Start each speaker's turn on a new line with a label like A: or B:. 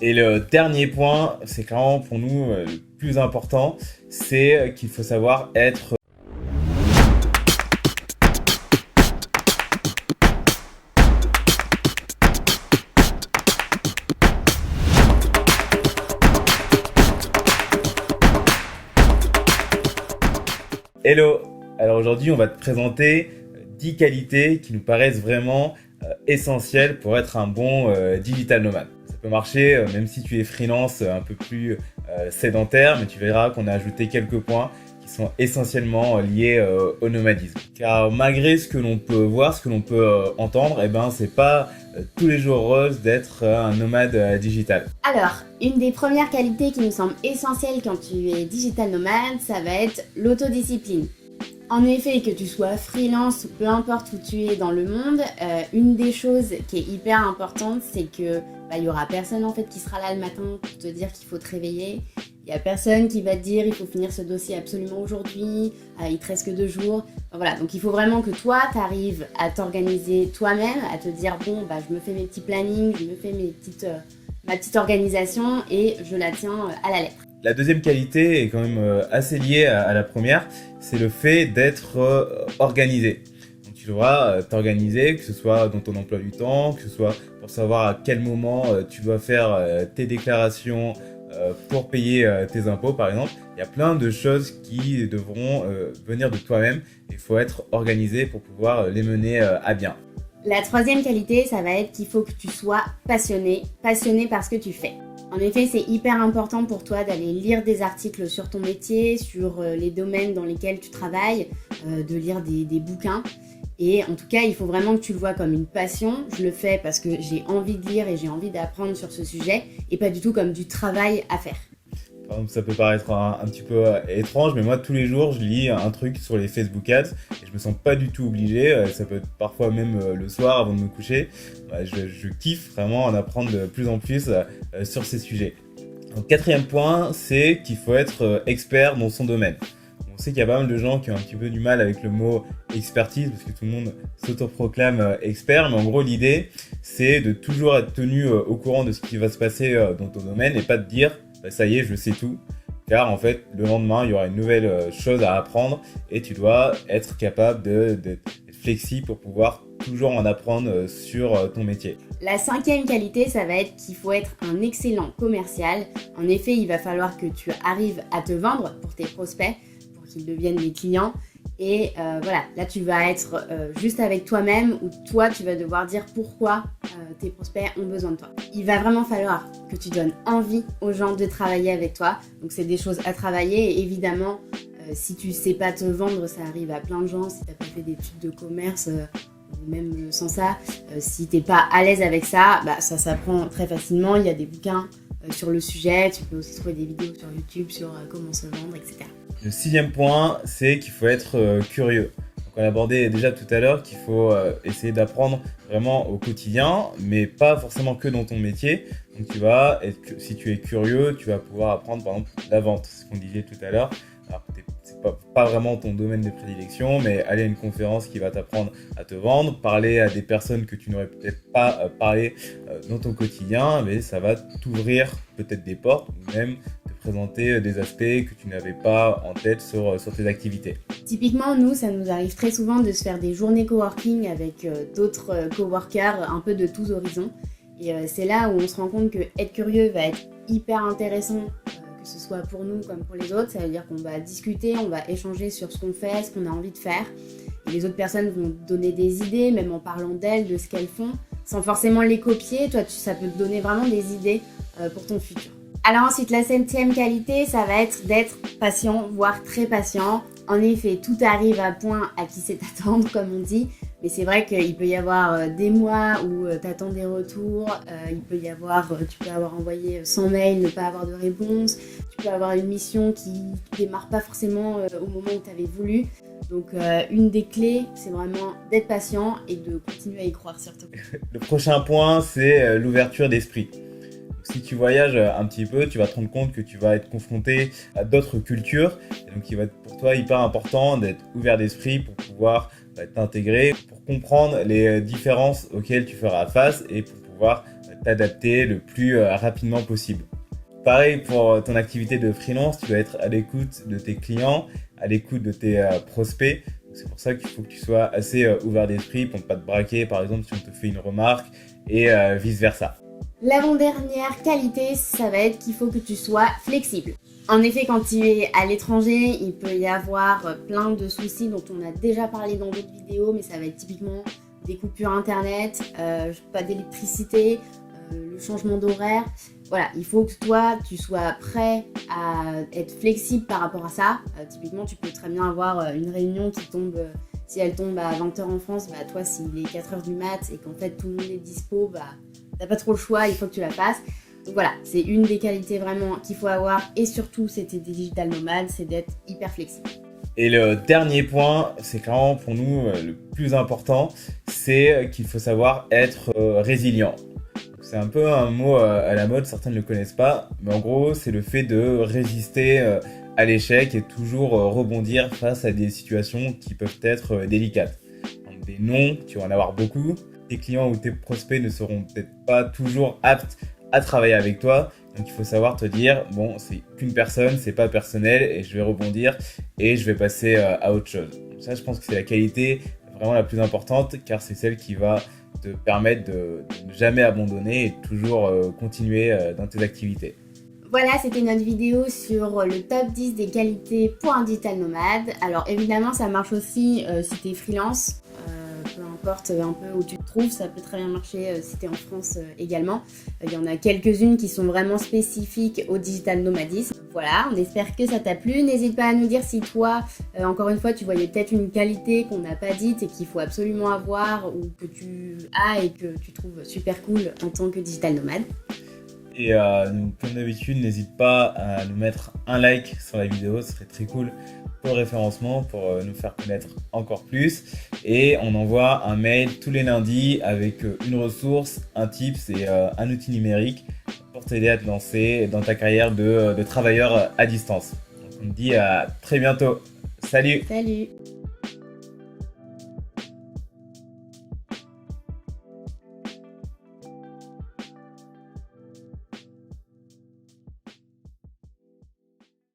A: Et le dernier point, c'est clairement pour nous le plus important, c'est qu'il faut savoir être Hello! Alors aujourd'hui, on va te présenter 10 qualités qui nous paraissent vraiment essentielles pour être un bon digital nomade. Ça peut marcher même si tu es freelance un peu plus sédentaire, mais tu verras qu'on a ajouté quelques points qui sont essentiellement liés au nomadisme. Car malgré ce que l'on peut voir, ce que l'on peut entendre, c'est pas tous les jours rose d'être un nomade digital.
B: Alors, une des premières qualités qui nous semble essentielle quand tu es digital nomade, ça va être l'autodiscipline. En effet, que tu sois freelance ou peu importe où tu es dans le monde, une des choses qui est hyper importante, c'est que il y aura personne en fait qui sera là le matin pour te dire qu'il faut te réveiller. Il n'y a personne qui va te dire il faut finir ce dossier absolument aujourd'hui, il te reste que 2 jours. Voilà, donc il faut vraiment que toi, tu arrives à t'organiser toi-même, à te dire je me fais mes petits plannings, je me fais ma petite organisation et je la tiens à la lettre.
A: La deuxième qualité est quand même assez liée à la première, c'est le fait d'être organisé. Donc tu devras t'organiser, que ce soit dans ton emploi du temps, que ce soit pour savoir à quel moment tu dois faire tes déclarations pour payer tes impôts par exemple. Il y a plein de choses qui devront venir de toi-même. Il faut être organisé pour pouvoir les mener à bien.
B: La troisième qualité, ça va être qu'il faut que tu sois passionné par ce que tu fais. En effet, c'est hyper important pour toi d'aller lire des articles sur ton métier, sur les domaines dans lesquels tu travailles, de lire des bouquins. Et en tout cas, il faut vraiment que tu le vois comme une passion. Je le fais parce que j'ai envie de lire et j'ai envie d'apprendre sur ce sujet et pas du tout comme du travail à faire.
A: Par exemple, ça peut paraître un petit peu étrange, mais moi tous les jours je lis un truc sur les Facebook Ads et je me sens pas du tout obligé. Ça peut être parfois même le soir avant de me coucher. Je kiffe vraiment en apprendre de plus en plus sur ces sujets. Donc, quatrième point, c'est qu'il faut être expert dans son domaine. On sait qu'il y a pas mal de gens qui ont un petit peu du mal avec le mot expertise parce que tout le monde s'autoproclame expert, mais en gros l'idée c'est de toujours être tenu au courant de ce qui va se passer dans ton domaine et pas de dire ça y est, je sais tout, car en fait le lendemain il y aura une nouvelle chose à apprendre et tu dois être capable d'être flexible pour pouvoir toujours en apprendre sur ton métier.
B: La cinquième qualité, ça va être qu'il faut être un excellent commercial. En effet, il va falloir que tu arrives à te vendre pour tes prospects, pour qu'ils deviennent des clients. Et là tu vas être juste avec toi-même où toi tu vas devoir dire pourquoi tes prospects ont besoin de toi. Il va vraiment falloir que tu donnes envie aux gens de travailler avec toi. Donc c'est des choses à travailler et évidemment si tu sais pas te vendre, ça arrive à plein de gens. Si t'as pas fait d'études de commerce ou même sans ça, si t'es pas à l'aise avec ça, ça s'apprend très facilement. Il y a des bouquins sur le sujet, tu peux aussi trouver des vidéos sur YouTube sur comment se vendre, etc.
A: Le sixième point, c'est qu'il faut être curieux. Donc on a abordé déjà tout à l'heure qu'il faut essayer d'apprendre vraiment au quotidien, mais pas forcément que dans ton métier. Donc si tu es curieux, tu vas pouvoir apprendre par exemple la vente, c'est ce qu'on disait tout à l'heure. Alors c'est pas vraiment ton domaine de prédilection, mais aller à une conférence qui va t'apprendre à te vendre, parler à des personnes que tu n'aurais peut-être pas parlé dans ton quotidien, mais ça va t'ouvrir peut-être des portes ou même présenter des aspects que tu n'avais pas en tête sur tes activités.
B: Typiquement, nous, ça nous arrive très souvent de se faire des journées coworking avec d'autres coworkers un peu de tous horizons. Et c'est là où on se rend compte que être curieux va être hyper intéressant, que ce soit pour nous comme pour les autres. Ça veut dire qu'on va discuter, on va échanger sur ce qu'on fait, ce qu'on a envie de faire. Et les autres personnes vont donner des idées, même en parlant d'elles, de ce qu'elles font, sans forcément les copier. Toi, ça peut te donner vraiment des idées pour ton futur. Alors ensuite, la 7e qualité, ça va être d'être patient, voire très patient. En effet, tout arrive à point à qui sait attendre, comme on dit. Mais c'est vrai qu'il peut y avoir des mois où tu attends des retours. Tu peux avoir envoyé 100 mails, ne pas avoir de réponse. Tu peux avoir une mission qui démarre pas forcément au moment où tu avais voulu. Donc une des clés, c'est vraiment d'être patient et de continuer à y croire surtout.
A: Le prochain point, c'est l'ouverture d'esprit. Si tu voyages un petit peu, tu vas te rendre compte que tu vas être confronté à d'autres cultures. Et donc, il va être pour toi hyper important d'être ouvert d'esprit pour pouvoir t'intégrer, pour comprendre les différences auxquelles tu feras face et pour pouvoir t'adapter le plus rapidement possible. Pareil pour ton activité de freelance, tu dois être à l'écoute de tes clients, à l'écoute de tes prospects. C'est pour ça qu'il faut que tu sois assez ouvert d'esprit pour ne pas te braquer, par exemple, si on te fait une remarque et vice-versa.
B: L'avant-dernière qualité, ça va être qu'il faut que tu sois flexible. En effet, quand tu es à l'étranger, il peut y avoir plein de soucis dont on a déjà parlé dans d'autres vidéos, mais ça va être typiquement des coupures internet, pas d'électricité, le changement d'horaire. Voilà, il faut que toi, tu sois prêt à être flexible par rapport à ça. Typiquement, tu peux très bien avoir une réunion qui tombe, si elle tombe à 20h en France, bah toi, s'il est 4h du mat et qu'en fait tout le monde est dispo, bah t'as pas trop le choix, il faut que tu la fasses. Donc voilà, c'est une des qualités vraiment qu'il faut avoir, et surtout, c'était des digital nomades, c'est d'être hyper flexible.
A: Et le dernier point, c'est clairement pour nous le plus important, c'est qu'il faut savoir être résilient. C'est un peu un mot à la mode, certains ne le connaissent pas, mais en gros, c'est le fait de résister à l'échec et toujours rebondir face à des situations qui peuvent être délicates. Donc, des non, tu vas en avoir beaucoup. Tes clients ou tes prospects ne seront peut-être pas toujours aptes à travailler avec toi. Donc il faut savoir te dire, bon, c'est qu'une personne, c'est pas personnel et je vais rebondir et je vais passer à autre chose. Donc ça, je pense que c'est la qualité vraiment la plus importante car c'est celle qui va te permettre de ne jamais abandonner et de toujours continuer dans tes activités.
B: Voilà, c'était notre vidéo sur le top 10 des qualités pour un digital nomade. Alors évidemment, ça marche aussi si tu es freelance. Peu importe un peu où tu te trouves, ça peut très bien marcher si tu es en France également. Il y en a quelques-unes qui sont vraiment spécifiques au digital nomadisme. Voilà, on espère que ça t'a plu. N'hésite pas à nous dire si toi, encore une fois, tu voyais peut-être une qualité qu'on n'a pas dite et qu'il faut absolument avoir ou que tu as et que tu trouves super cool en tant que digital nomade.
A: Et comme d'habitude, n'hésite pas à nous mettre un like sur la vidéo, ce serait très cool pour le référencement, pour nous faire connaître encore plus. Et on envoie un mail tous les lundis avec une ressource, un tips et un outil numérique pour t'aider à te lancer dans ta carrière de travailleur à distance. Donc on te dit à très bientôt. Salut!
B: Salut!